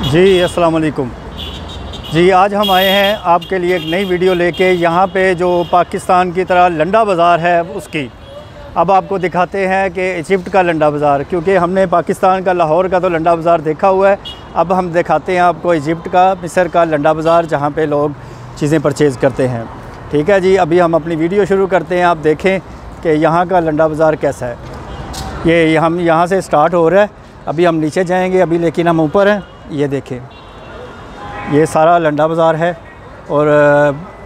जी अस्सलाम वालेकुम जी। आज हम आए हैं आपके लिए एक नई वीडियो लेके। यहाँ पे जो पाकिस्तान की तरह लंडा बाज़ार है उसकी अब आपको दिखाते हैं कि इजिप्ट का लंडा बाज़ार, क्योंकि हमने पाकिस्तान का लाहौर का तो लंडा बाज़ार देखा हुआ है। अब हम दिखाते हैं आपको इजिप्ट का, मिस्र का लंडा बाज़ार, जहाँ पे लोग चीज़ें परचेज़ करते हैं। ठीक है जी, अभी हम अपनी वीडियो शुरू करते हैं। आप देखें कि यहाँ का लंडा बाज़ार कैसा है। ये हम यहाँ से स्टार्ट हो रहा है, अभी हम नीचे जाएंगे अभी, लेकिन हम ऊपर हैं। ये देखें, ये सारा लंडा बाज़ार है और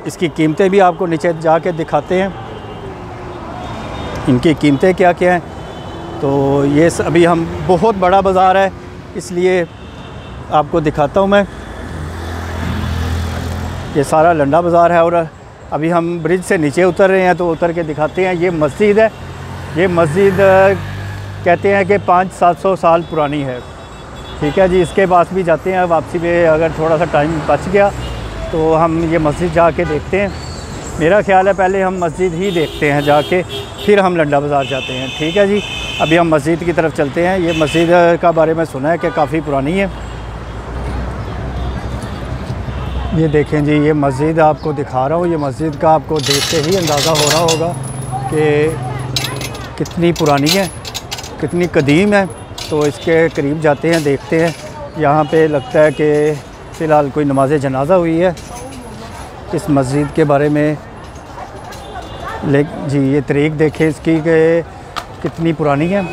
इसकी कीमतें भी आपको नीचे जाके दिखाते हैं, इनकी कीमतें क्या क्या हैं। तो ये अभी हम, बहुत बड़ा बाज़ार है इसलिए आपको दिखाता हूँ मैं। ये सारा लंडा बाज़ार है और अभी हम ब्रिज से नीचे उतर रहे हैं, तो उतर के दिखाते हैं। ये मस्जिद है, ये मस्जिद कहते हैं कि 500-700 साल पुरानी है। ठीक है जी, इसके पास भी जाते हैं वापसी में, अगर थोड़ा सा टाइम बच गया तो हम ये मस्जिद जाके देखते हैं। मेरा ख्याल है पहले हम मस्जिद ही देखते हैं जाके, फिर हम लंडा बाज़ार जाते हैं। ठीक है जी, अभी हम मस्जिद की तरफ चलते हैं। ये मस्जिद का बारे में सुना है कि काफ़ी पुरानी है। ये देखें जी, ये मस्जिद आपको दिखा रहा हूँ। ये मस्जिद का आपको देख के ही अंदाज़ा हो रहा होगा कि कितनी पुरानी है, कितनी कदीम है। तो इसके करीब जाते हैं, देखते हैं। यहाँ पे लगता है कि फ़िलहाल कोई नमाज़ जनाजा हुई है। इस मस्जिद के बारे में जी, ये तरीक़ देखें इसकी कि कितनी पुरानी है।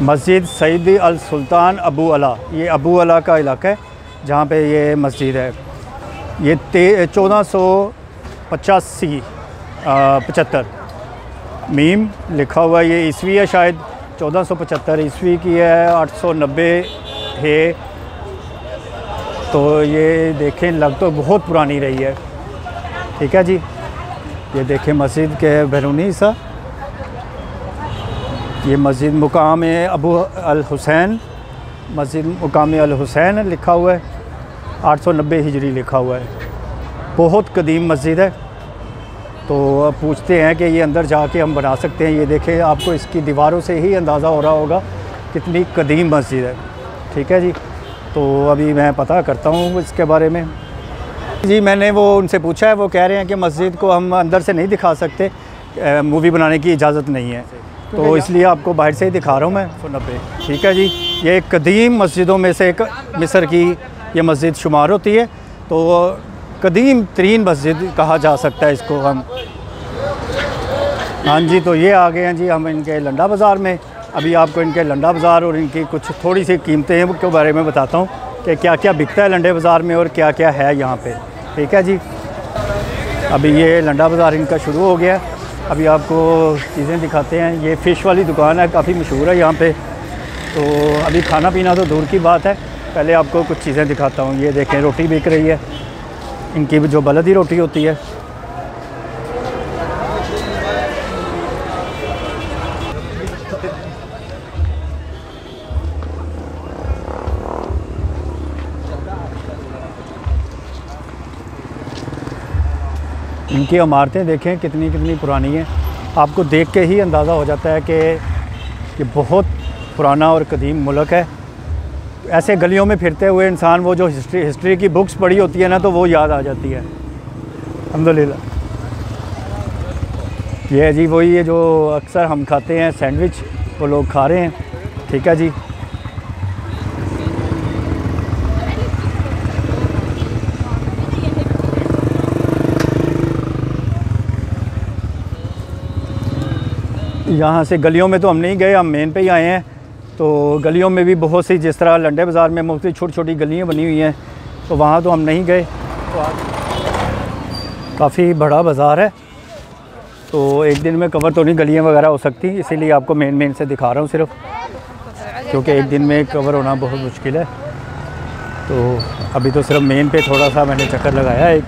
मस्जिद सईद अल सुल्तान अबू अला, ये अबू अला का इलाका है जहाँ पे ये मस्जिद है। ये 1485 मीम लिखा हुआ है। ये ईस्वी है, शायद 1475 ईस्वी की है, 890 है। तो ये देखें, लग तो बहुत पुरानी रही है। ठीक है जी, ये देखें मस्जिद के बैरूनी हिस्सा। ये मस्जिद मुकाम अबू अल हुसैन, मस्जिद मुकाम अल हुसैन लिखा हुआ है, 890 हिजरी लिखा हुआ है। बहुत कदीम मस्जिद है। तो अब पूछते हैं कि ये अंदर जाके हम बना सकते हैं। ये देखें, आपको इसकी दीवारों से ही अंदाज़ा हो रहा होगा कितनी कदीम मस्जिद है। ठीक है जी, तो अभी मैं पता करता हूँ इसके बारे में। जी, मैंने वो उनसे पूछा है, वो कह रहे हैं कि मस्जिद को हम अंदर से नहीं दिखा सकते, मूवी बनाने की इजाज़त नहीं है, तो इसलिए आपको बाहर से ही दिखा रहा हूँ मैं। 90। ठीक है जी, ये कदीम मस्जिदों में से एक मिस्र की ये मस्जिद शुमार होती है। तो कदीम तरीन मस्जिद कहा जा सकता है इसको हम। हाँ जी, तो ये आ गए हैं जी हम इनके लंडा बाज़ार में। अभी आपको इनके लंडा बाज़ार और इनकी कुछ थोड़ी सी कीमतें हैं के बारे में बताता हूँ कि क्या क्या बिकता है लंडे बाज़ार में और क्या क्या है यहाँ पे। ठीक है जी, अभी ये लंडा बाज़ार इनका शुरू हो गया। अभी आपको चीज़ें दिखाते हैं। ये फ़िश वाली दुकान है, काफ़ी मशहूर है यहाँ पे। तो अभी खाना पीना तो दूर की बात है, पहले आपको कुछ चीज़ें दिखाता हूँ। ये देखें, रोटी बिक रही है, इनकी जो बलदी रोटी होती है। इनकी इमारतें देखें कितनी कितनी पुरानी हैं। आपको देख के ही अंदाज़ा हो जाता है कि ये बहुत पुराना और कदीम मुल्क है। ऐसे गलियों में फिरते हुए इंसान वो जो हिस्ट्री की बुक्स पढ़ी होती है ना, तो वो याद आ जाती है। अल्हम्दुलिल्लाह। ये है जी वही है जो अक्सर हम खाते हैं, सैंडविच, वो लोग खा रहे हैं। ठीक है जी, यहाँ से गलियों में तो हम नहीं गए, हम मेन पे ही आए हैं। तो गलियों में भी बहुत सी, जिस तरह लंडे बाज़ार में मुख्तलिफ छोटी छोटी गलियाँ बनी हुई हैं, तो वहाँ तो हम नहीं गए। तो काफ़ी बड़ा बाज़ार है, तो एक दिन में कवर तो नहीं गलियाँ वगैरह हो सकती, इसीलिए आपको मेन से दिखा रहा हूँ सिर्फ, क्योंकि एक दिन में कवर होना बहुत मुश्किल है। तो अभी तो सिर्फ मेन पे थोड़ा सा मैंने चक्कर लगाया एक।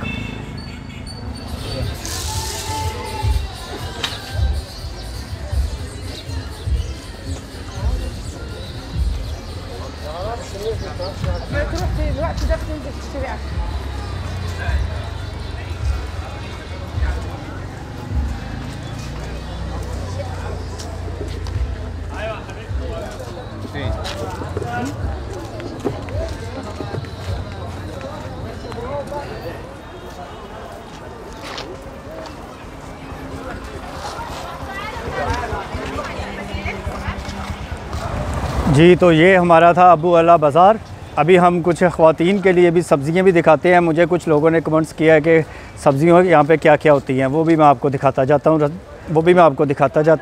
जी, तो ये हमारा था अबू अला बाज़ार। अभी हम कुछ ख़वातीन के लिए भी सब्ज़ियाँ भी दिखाते हैं। मुझे कुछ लोगों ने कमेंट्स किया है कि सब्ज़ियों यहाँ पे क्या क्या होती हैं, वो भी मैं आपको दिखाता जाता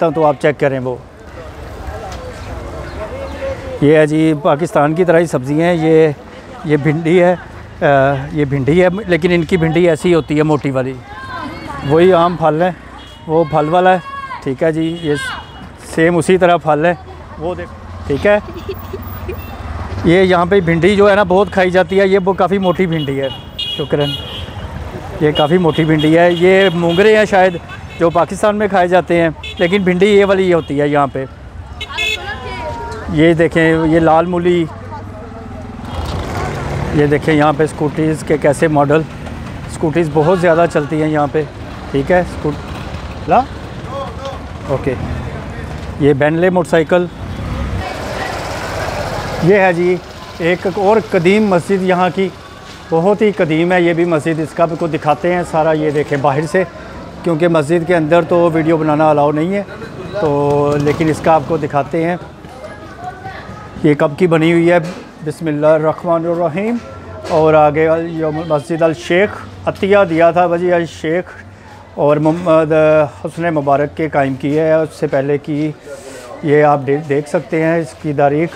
हूँ। तो आप चेक करें। वो ये है जी, पाकिस्तान की तरह ही सब्ज़ियाँ हैं। ये भिंडी है, ये भिंडी है, लेकिन इनकी भिंडी ऐसी होती है मोटी वाली। वही आम फल है, वो फल वाला है, ठीक है जी। ये सेम उसी तरह फल है, वो देख, ठीक है। ये यहाँ पे भिंडी जो है ना बहुत खाई जाती है। ये वो काफ़ी मोटी भिंडी है, शुक्रन। ये काफ़ी मोटी भिंडी है। ये मूंगरे हैं शायद जो पाकिस्तान में खाए जाते हैं, लेकिन भिंडी ये वाली होती है यहाँ पे। ये देखें, ये लाल मूली। ये देखें यहाँ पे स्कूटीज़ के कैसे मॉडल, स्कूटीज़ बहुत ज़्यादा चलती हैं यहाँ पे, ठीक है। ओके। ये बेंटले मोटरसाइकिल। ये है जी एक और कदीम मस्जिद यहाँ की, बहुत ही कदीम है ये भी मस्जिद। इसका आपको दिखाते हैं सारा। ये देखें बाहर से, क्योंकि मस्जिद के अंदर तो वीडियो बनाना अलाउ नहीं है, तो लेकिन इसका आपको दिखाते हैं। ये कब की बनी हुई है, बिस्मिल्लाहिर्रहमानिर्रहीम। और आगे मस्जिद अल शेख अतिया दिया था वजी अल शेख, और मोहम्मद हुस्न मुबारक के कायम की है, उससे पहले की। ये आप देख सकते हैं इसकी तारीख,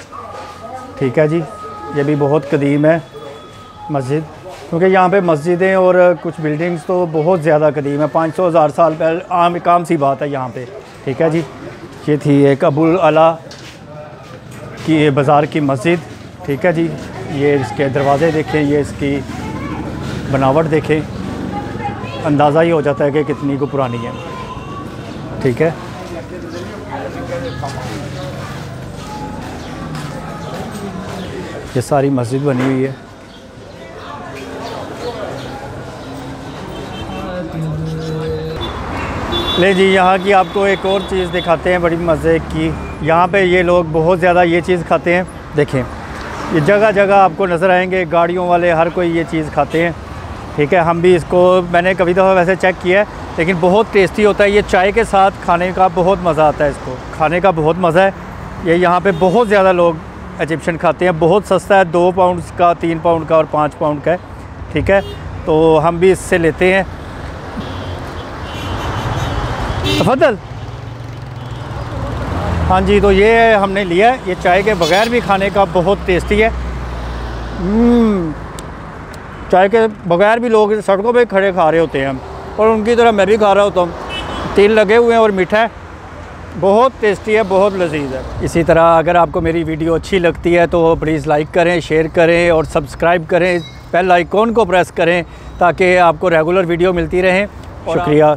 ठीक है जी। ये भी बहुत कदीम है मस्जिद, क्योंकि यहाँ पे मस्जिदें और कुछ बिल्डिंग्स तो बहुत ज़्यादा कदीम है। 500,000 साल पहले आम सी बात है यहाँ पे, ठीक है जी। ये थी एक अबू अला की बाज़ार की मस्जिद, ठीक है जी। ये इसके दरवाज़े देखें, ये इसकी बनावट देखें, अंदाज़ा ही हो जाता है कि कितनी को पुरानी है, ठीक है। ये सारी मस्जिद बनी हुई है। ले जी, यहाँ की आपको एक और चीज़ दिखाते हैं बड़ी मज़े की। यहाँ पे ये लोग बहुत ज़्यादा ये चीज़ खाते हैं। देखें, ये जगह जगह आपको नज़र आएंगे, गाड़ियों वाले हर कोई ये चीज़ खाते हैं, ठीक है। हम भी इसको, मैंने कभी दफ़ा वैसे चेक किया है, लेकिन बहुत टेस्टी होता है। ये चाय के साथ खाने का बहुत मज़ा आता है, इसको खाने का बहुत मज़ा है। ये यहाँ पे बहुत ज़्यादा लोग इजिप्शियन खाते हैं। बहुत सस्ता है, 2 पाउंड का, 3 पाउंड का और 5 पाउंड का है, ठीक है। तो हम भी इससे लेते हैं। तफद्दल। हाँ जी, तो ये हमने लिया है। ये चाय के बगैर भी खाने का बहुत टेस्टी है। चाय के बगैर भी लोग सड़कों पे खड़े खा रहे होते हैं, और उनकी तरह मैं भी खा रहा होता हूँ। तेल लगे हुए हैं और मीठा है, बहुत टेस्टी है, बहुत लजीज है। इसी तरह अगर आपको मेरी वीडियो अच्छी लगती है तो प्लीज़ लाइक करें, शेयर करें और सब्सक्राइब करें। बेल आइकॉन को प्रेस करें ताकि आपको रेगुलर वीडियो मिलती रहें। शुक्रिया।